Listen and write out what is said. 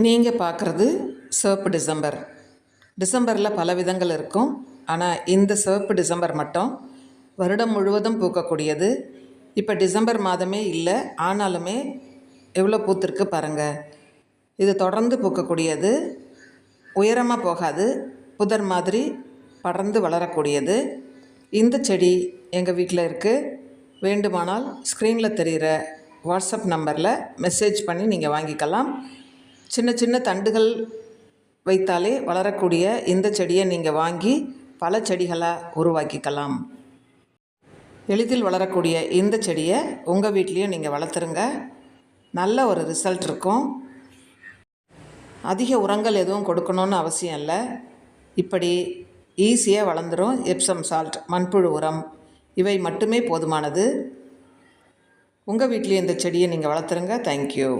நீங்கள் பார்க்குறது சிவப்பு டிசம்பர். டிசம்பரில் பல விதங்கள் இருக்கும். ஆனால் இந்த சிவப்பு டிசம்பர் மட்டும் வருடம் முழுவதும் பூக்கக்கூடியது. இப்போ டிசம்பர் மாதமே இல்லை, ஆனாலுமே எவ்வளோ பூத்திருக்கு பாருங்கள். இது தொடர்ந்து பூக்கக்கூடியது, உயரமாக போகாது, புதர் மாதிரி படர்ந்து வளரக்கூடியது. இந்த செடி எங்கள் வீட்டில் இருக்குது. வேண்டுமானால் ஸ்க்ரீனில் தெரிகிற வாட்ஸ்அப் நம்பரில் மெசேஜ் பண்ணி நீங்கள் வாங்கிக்கலாம். சின்ன சின்ன தண்டுகள் வைத்தாலே வளரக்கூடிய இந்த செடியை நீங்கள் வாங்கி பல செடிகளாக உருவாக்கிக்கலாம். எளிதில் வளரக்கூடிய இந்த செடியை உங்கள் வீட்லேயும் நீங்கள் வளர்த்துருங்க. நல்ல ஒரு ரிசல்ட் இருக்கும். அதிக உரங்கள் எதுவும் கொடுக்கணுன்னு அவசியம் இல்லை. இப்படி ஈஸியாக வளர்ந்துடும். எப்சம் சால்ட், மண்புழு உரம் இவை மட்டுமே போதுமானது. உங்கள் வீட்லேயும் இந்த செடியை நீங்கள் வளர்த்துருங்க. தேங்க்யூ.